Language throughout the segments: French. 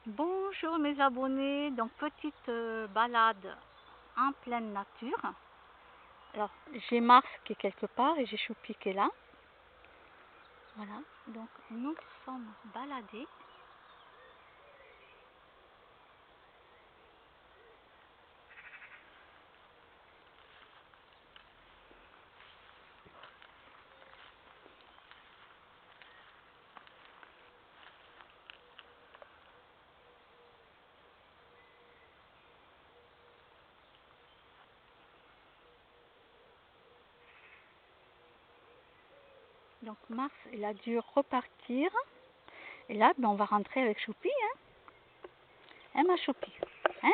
Bonjour mes abonnés, donc petite balade en pleine nature. Alors j'ai Mars qui est quelque part et j'ai Choupi qui est là. Voilà, donc nous sommes baladés. Donc Mars il a dû repartir. Et là on va rentrer avec Choupi. Hein, ma Choupi, hein?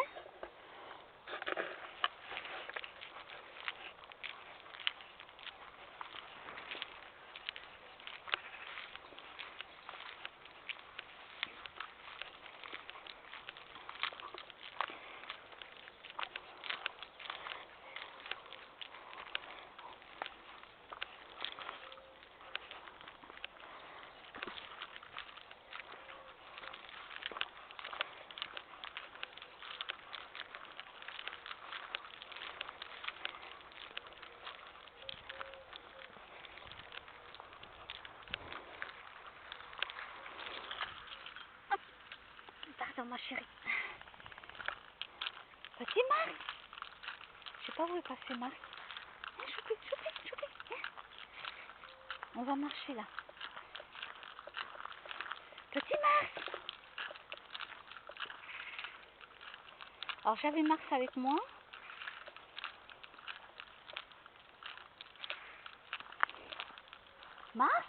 Pardon ma chérie. Petit Mars. Je sais pas où est passé Mars. Choupi, Choupi, Choupi. On va marcher là. Petit Mars. Alors j'avais Mars avec moi. Mars?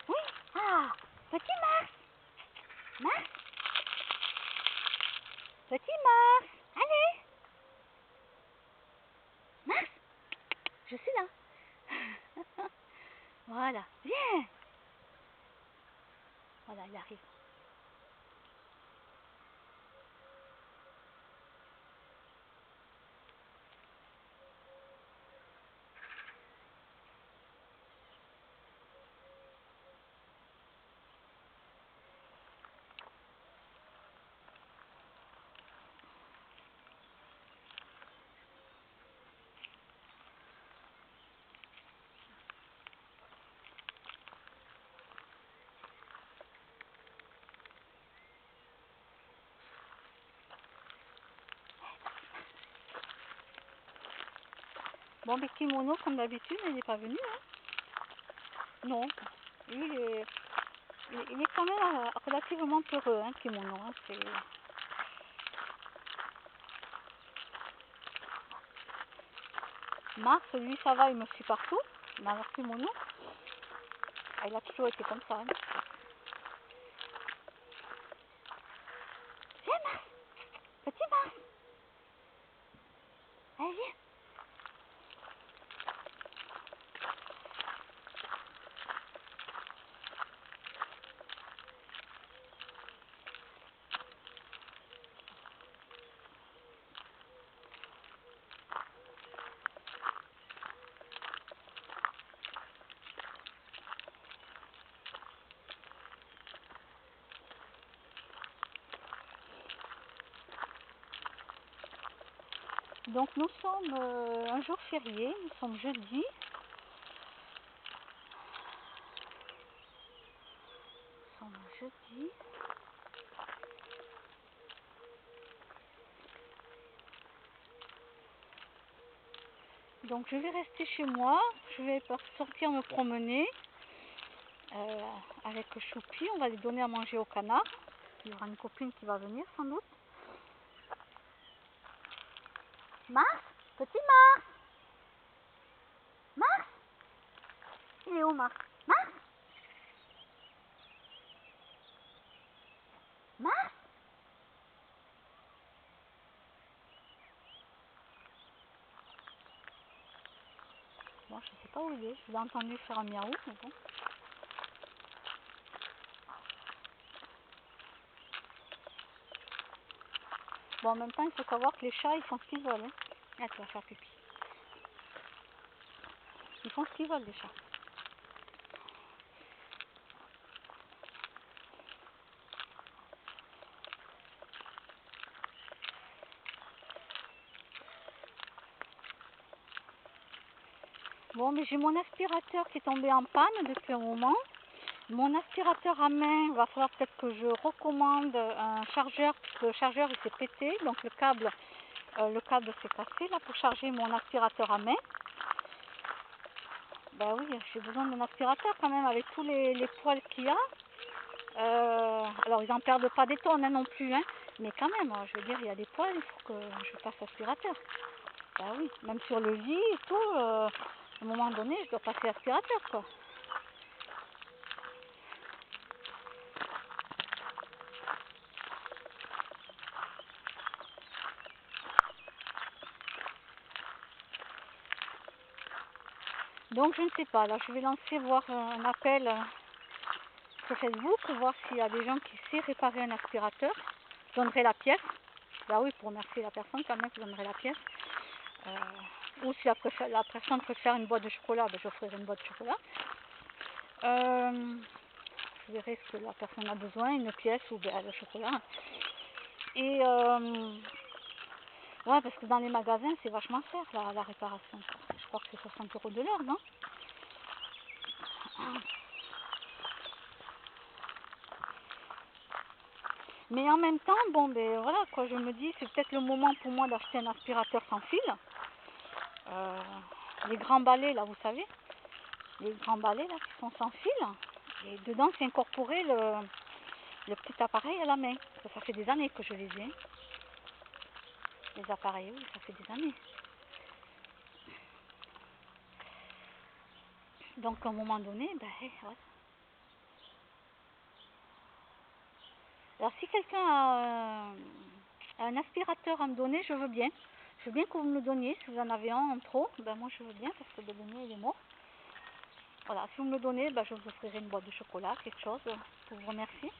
Oui. Ah, petit Mars. Mars? Petit Mars. Allez. Mars? Je suis là. Voilà. Viens. Voilà, il arrive. Bon, mais Kimono, comme d'habitude, il n'est pas venu. Hein. Non. Lui, il est quand même relativement heureux, hein, Kimono. Hein, Mars, lui, ça va, il me suit partout. Mais alors Kimono, il a toujours été comme ça. Hein. Viens, Mars. Petit Mars. Allez, viens. Donc nous sommes un jour férié, nous sommes jeudi. Nous sommes jeudi. Donc je vais rester chez moi, je vais sortir me promener avec Choupi, on va lui donner à manger au canard. Il y aura une copine qui va venir sans doute. Mars? Petit Mars? Mars? Il est où Mars? Mars? Mars? Bon, je sais pas où il est, je l'ai entendu faire un miaou, mais bon. Bon, en même temps, il faut savoir que les chats, ils font ce qu'ils veulent. Hein. Ah, tu vas faire pipi. Ils font ce qu'ils veulent, les chats. Bon, mais j'ai mon aspirateur qui est tombé en panne depuis un moment. Mon aspirateur à main, il va falloir peut-être que je recommande un chargeur, parce que le chargeur il s'est pété, donc le câble s'est cassé là pour charger mon aspirateur à main. Ben oui, j'ai besoin d'un aspirateur quand même avec tous les poils qu'il y a. Alors ils n'en perdent pas des tonnes hein, non plus, hein, mais quand même, je veux dire, il y a des poils, il faut que je passe aspirateur. Ben oui, même sur le lit et tout, à un moment donné, je dois passer aspirateur quoi. Donc je ne sais pas, là je vais lancer voir un appel sur Facebook, voir s'il y a des gens qui savent réparer un aspirateur. Je donnerai la pièce. Bah oui, pour remercier la personne quand même, je donnerai la pièce. Ou si la personne préfère une boîte de chocolat, ben, j'offrirai une boîte de chocolat. Je verrai ce que la personne a besoin, une pièce ou ben, le chocolat. Et ouais, parce que dans les magasins, c'est vachement cher la réparation. Je crois que c'est 60 € de l'heure, non? Mais en même temps, bon, ben voilà, quoi, je me dis, c'est peut-être le moment pour moi d'acheter un aspirateur sans fil. Les grands balais, là, vous savez, les grands balais, là, qui sont sans fil. Et dedans, c'est incorporé le petit appareil à la main. Ça fait des années que je les ai. Les appareils, oui, ça fait des années. Donc, à un moment donné, ben, ouais. Alors, si quelqu'un a un aspirateur à me donner, je veux bien. Je veux bien que vous me le donniez. Si vous en avez un en trop, ben moi je veux bien parce que le dernier il est mort. Voilà, si vous me le donnez, ben, je vous offrirai une boîte de chocolat, quelque chose pour vous remercier.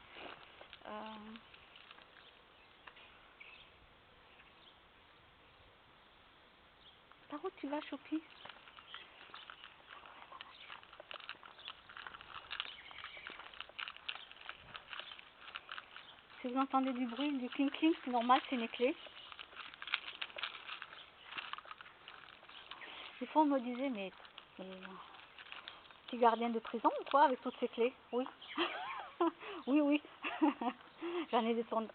Par où tu vas, Choupi? Si vous entendez du bruit, du clink-clink, c'est normal, c'est mes clés. Des fois, on me disait, mais petit gardien de prison ou quoi, avec toutes ces clés? Oui. Oui, oui. J'en ai des tonnes.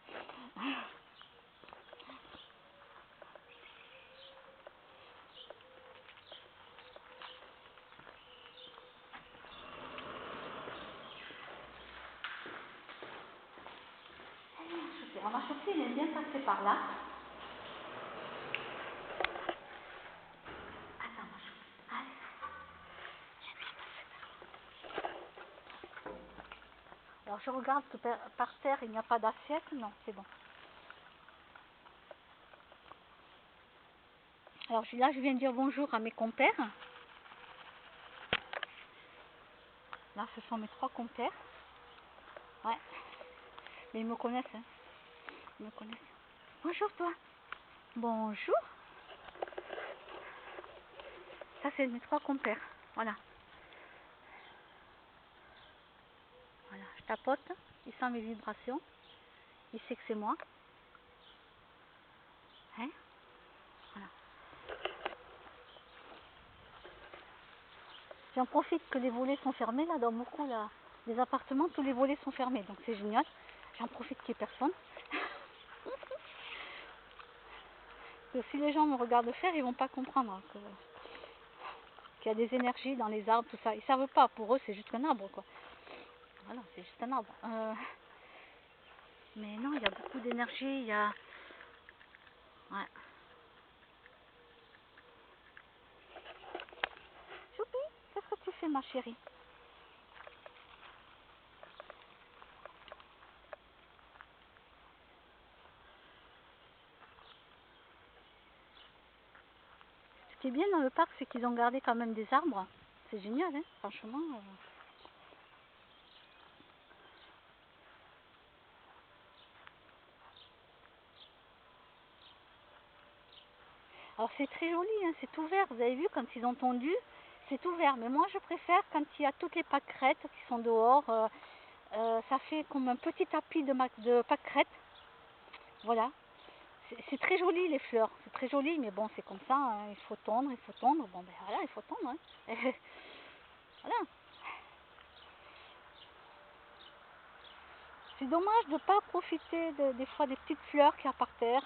Alors, ma Choupi, elle est bien passée par là. Attends, ma Choupi. Allez. Alors, je regarde que par terre, il n'y a pas d'assiette. Non, c'est bon. Alors, là, je viens de dire bonjour à mes compères. Là, ce sont mes 3 compères. Ouais. Mais ils me connaissent, hein. Ils me connaissent. Bonjour, toi. Bonjour. Ça, c'est mes 3 compères. Voilà. Voilà. Je tapote. Il sent mes vibrations. Il sait que c'est moi. Hein? Voilà. J'en profite que les volets sont fermés. Là, dans beaucoup, là, les appartements, tous les volets sont fermés. Donc, c'est génial. J'en profite qu'il n'y ait personne. Que si les gens me regardent faire, ils vont pas comprendre qu'il y a des énergies dans les arbres, tout ça. Ils savent pas. Pour eux, c'est juste un arbre, quoi. Voilà, c'est juste un arbre. Mais non, il y a beaucoup d'énergie. Il y a... Ouais. Choupi, qu'est-ce que tu fais, ma chérie? Ce qui est bien dans le parc, c'est qu'ils ont gardé quand même des arbres. C'est génial, hein, franchement. Alors c'est très joli, hein, c'est tout vert. Vous avez vu quand ils ont tondu, c'est tout vert. Mais moi je préfère quand il y a toutes les pâquerettes qui sont dehors. Ça fait comme un petit tapis de pâquerettes. Voilà. C'est très joli les fleurs. C'est très joli, mais bon c'est comme ça. Hein, il faut tondre, il faut tondre. Bon ben voilà, il faut tondre. Hein. Voilà. C'est dommage de ne pas profiter des fois des petites fleurs qu'il y a par terre.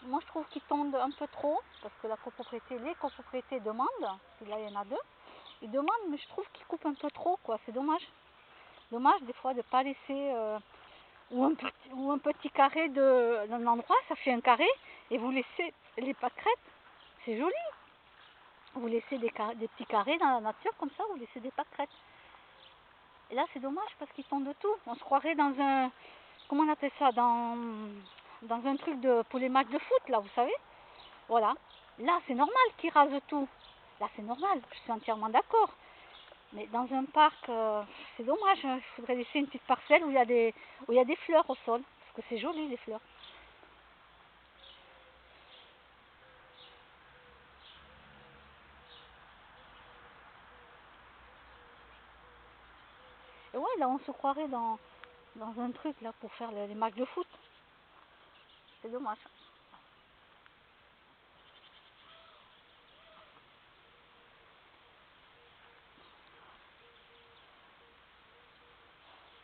Moi je trouve qu'ils tondent un peu trop, parce que les copropriétés demandent, puis là il y en a deux, ils demandent, mais je trouve qu'ils coupent un peu trop, quoi, c'est dommage. Dommage des fois de ne pas laisser, ou un petit carré d'un endroit, ça fait un carré, et vous laissez les pâquerettes, c'est joli. Vous laissez des petits carrés dans la nature, comme ça, vous laissez des pâquerettes. Et là c'est dommage, parce qu'ils tondent tout. On se croirait dans un, comment on appelle ça, dans un truc pour les matchs de foot, là, vous savez. Voilà. Là, c'est normal qu'ils rasent tout. Là, c'est normal. Je suis entièrement d'accord. Mais dans un parc, c'est dommage. Hein. Il faudrait laisser une petite parcelle où il y a des fleurs au sol. Parce que c'est joli, les fleurs. Et ouais, là, on se croirait dans un truc, là, pour faire les matchs de foot. C'est dommage.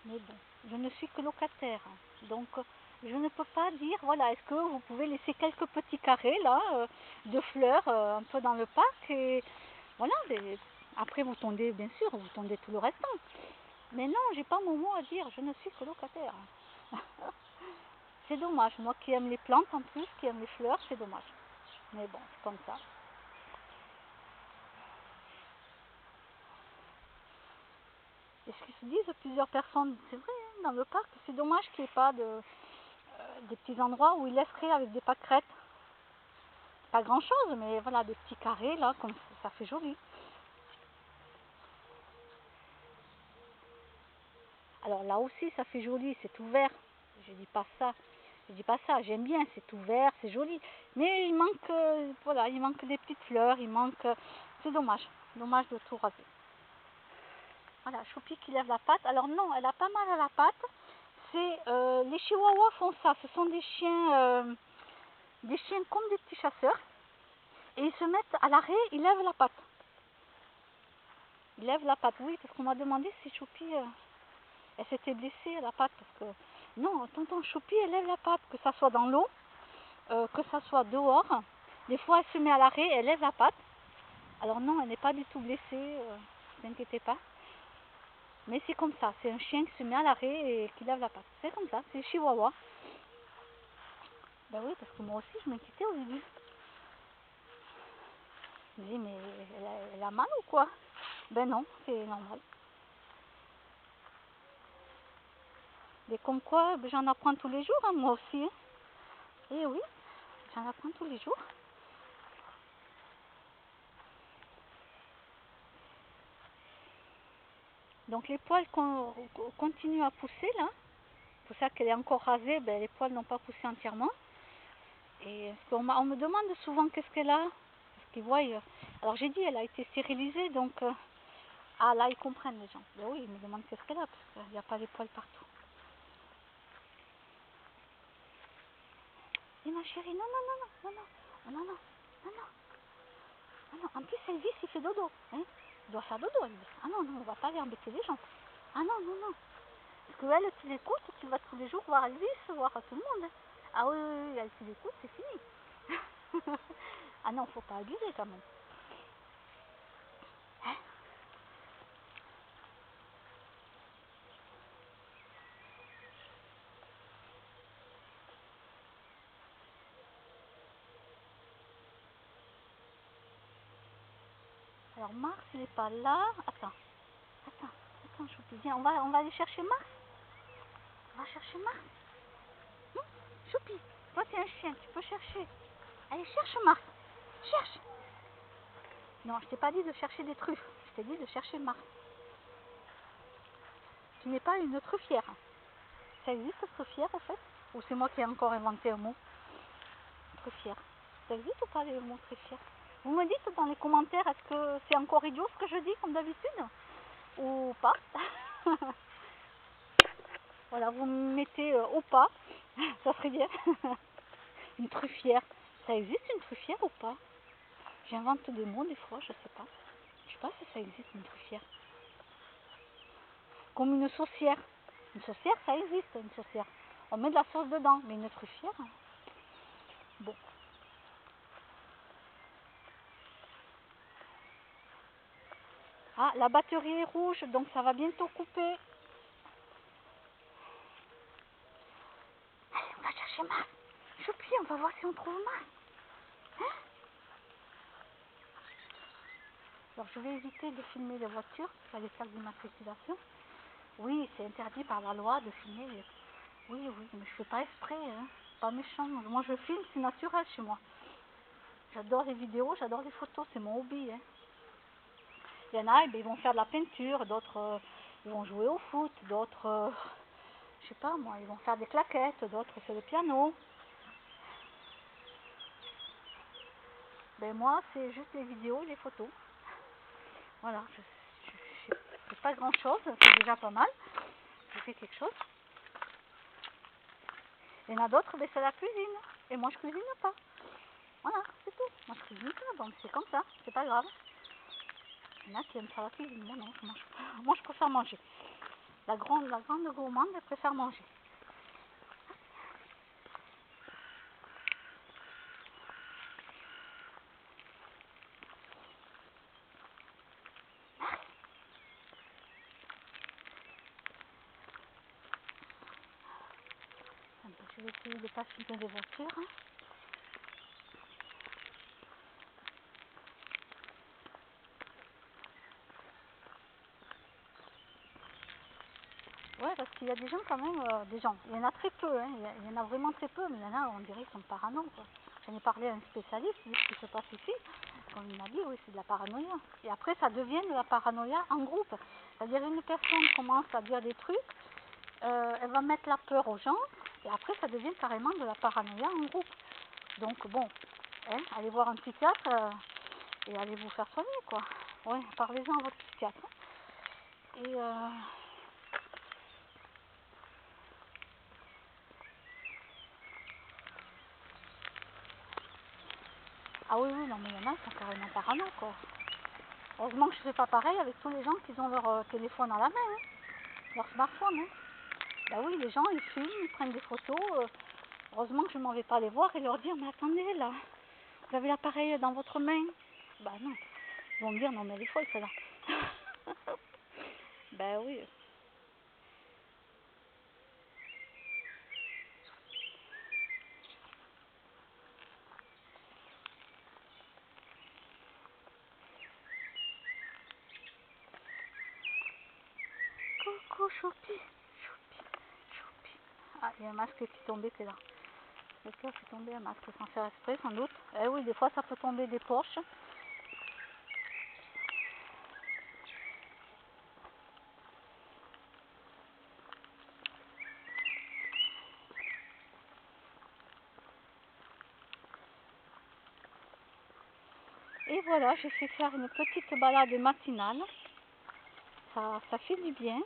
Mais bon, je ne suis que locataire. Donc, je ne peux pas dire, voilà, est-ce que vous pouvez laisser quelques petits carrés, là, de fleurs, un peu dans le parc. Et voilà, après vous tondez, bien sûr, vous tondez tout le restant. Mais non, j'ai pas mon mot à dire, je ne suis que locataire. C'est dommage, moi qui aime les plantes en plus, qui aime les fleurs, c'est dommage. Mais bon, c'est comme ça. Et ce qu'ils se disent plusieurs personnes, c'est vrai, hein, dans le parc, c'est dommage qu'il n'y ait pas des petits endroits où ils laisseraient avec des pâquerettes. Pas grand chose, mais voilà, des petits carrés là, comme ça fait joli. Alors là aussi, ça fait joli, c'est tout vert. Je dis pas ça. Je dis pas ça, j'aime bien, c'est tout vert, c'est joli. Mais il manque, voilà, il manque des petites fleurs, il manque. C'est dommage, dommage de tout raser. Voilà, Choupi qui lève la patte. Alors non, elle a pas mal à la patte. C'est les chihuahuas font ça. Ce sont des chiens comme des petits chasseurs. Et ils se mettent à l'arrêt, ils lèvent la patte. Ils lèvent la patte, oui, parce qu'on m'a demandé si Choupi, elle s'était blessée à la patte. Parce que non, tonton Choupi, elle lève la patte, que ça soit dans l'eau, que ça soit dehors. Des fois, elle se met à l'arrêt, elle lève la patte. Alors non, elle n'est pas du tout blessée, ne vous inquiétez pas. Mais c'est comme ça, c'est un chien qui se met à l'arrêt et qui lève la patte. C'est comme ça, c'est le chihuahua. Ben oui, parce que moi aussi je m'inquiétais au début. Je me dis, mais elle a mal ou quoi? Ben non, c'est normal. Mais comme quoi, ben, j'en apprends tous les jours, hein, moi aussi. Hein. Et oui, j'en apprends tous les jours. Donc les poils continuent à pousser là. C'est pour ça qu'elle est encore rasée, ben, les poils n'ont pas poussé entièrement. Et on me demande souvent qu'est-ce qu'elle a. Parce qu'ils voient. Alors j'ai dit, elle a été stérilisée, donc. Ah là, ils comprennent les gens. Ben oui, ils me demandent qu'est-ce qu'elle a, parce qu'il n'y a pas les poils partout. Et ma chérie, non, non, non, non, non, non, non, non, non, non, non, non. En plus, elle dit s'il fait dodo. Hein. Il doit faire dodo, elle dit. Ah non, non, on va pas aller embêter les gens. Ah non, non, non. Parce qu'elle, tu l'écoutes, tu vas tous les jours voir Elvis, voir tout le monde. Ah oui, oui, oui, elle, tu l'écoutes, c'est fini. Ah non, faut pas abuser quand même. Hein. Alors Mars, il n'est pas là. Attends, Choupi, viens, on va aller chercher Mars. On va chercher Mars. Choupi, toi t'es un chien, tu peux chercher. Allez, cherche Mars. Cherche. Non, je t'ai pas dit de chercher des truffes. Je t'ai dit de chercher Mars. Tu n'es pas une truffière. Ça existe, truffière, en fait? Ou c'est moi qui ai encore inventé un mot? Truffière. Ça existe ou pas les mots truffières? Vous me dites dans les commentaires, est-ce que c'est encore idiot ce que je dis comme d'habitude? Ou pas? Voilà, vous me mettez ou pas, ça serait bien. Une truffière, ça existe une truffière ou pas? J'invente des mots des fois, je sais pas. Je sais pas si ça existe une truffière. Comme une saucière. Une saucière, ça existe, une saucière. On met de la sauce dedans, mais une truffière, bon. Ah, la batterie est rouge, donc ça va bientôt couper. Allez, on va chercher Mars. Choupi, on va voir si on trouve Mars. Hein? Alors, je vais éviter de filmer les voitures, pas les plaques d'immatriculation. Oui, c'est interdit par la loi de filmer. Oui, mais je fais pas exprès, hein. Pas méchant. Moi, je filme, c'est naturel chez moi. J'adore les vidéos, j'adore les photos, c'est mon hobby, hein. Il y en a, ils vont faire de la peinture, d'autres ils vont jouer au foot, d'autres, je sais pas moi, ils vont faire des claquettes, d'autres c'est le piano. Ben moi, c'est juste les vidéos et les photos. Voilà, je fais pas grand chose, c'est déjà pas mal. Je fais quelque chose. Il y en a d'autres, ben c'est la cuisine. Et moi je cuisine pas. Voilà, c'est tout. Moi je cuisine pas, bon c'est comme ça, c'est pas grave. Il y en a qui aiment pas la cuisine, moi non, moi je préfère manger. La grande gourmande, elle préfère manger. Je vais essayer de ne pas filmer les voitures. Ouais, parce qu'il y a des gens quand même, des gens, il y en a très peu, hein, il y en a vraiment très peu, mais il y en a, on dirait qu'ils sont parano, quoi. J'en ai parlé à un spécialiste, il dit ce qui se passe ici, comme il m'a dit, oui, c'est de la paranoïa. Et après, ça devient de la paranoïa en groupe. C'est-à-dire, une personne commence à dire des trucs, elle va mettre la peur aux gens, et après, ça devient carrément de la paranoïa en groupe. Donc, bon, hein, allez voir un psychiatre et allez vous faire soigner, quoi. Ouais, parlez-en à votre psychiatre. Et ah oui, non, mais il y en a qui sont carrément parano, quoi. Heureusement que je ne fais pas pareil avec tous les gens qui ont leur téléphone à la main, hein, leur smartphone. Hein. Bah oui, les gens, ils filment, ils prennent des photos. Heureusement que je ne m'en vais pas les voir et leur dire, mais attendez, là, vous avez l'appareil dans votre main. Bah non, ils vont me dire, non, mais elle est folle, celle-là. Bah oui. Coucou, Choupi, Choupi, Choupi. Ah, il y a un masque qui est tombé, qui est là. Le cœur fait tomber un masque sans faire exprès, sans doute. Eh oui, des fois, ça peut tomber des poches. Et voilà, j'ai fait faire une petite balade matinale. Ça fait du bien.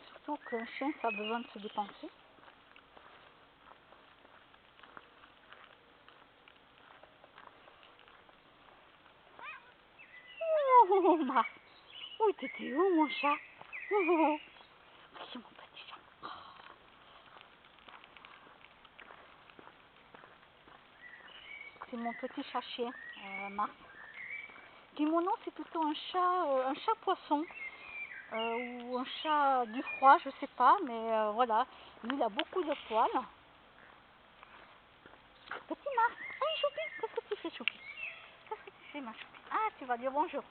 Surtout qu'un chien, ça a besoin de se dépenser. Oh, Marc. Oui, t'étais où, mon chat? Oh, c'est mon petit chat. C'est mon petit chat chien, Marc. Kimono, c'est plutôt un chat poisson. Ou un chat du froid, je sais pas, mais voilà. Lui, il a beaucoup de poils. Petit Marc. Hey, Choupi, qu'est-ce que tu fais, Choupi? Qu'est-ce que tu fais, ma Choupi? Ah, tu vas dire bonjour.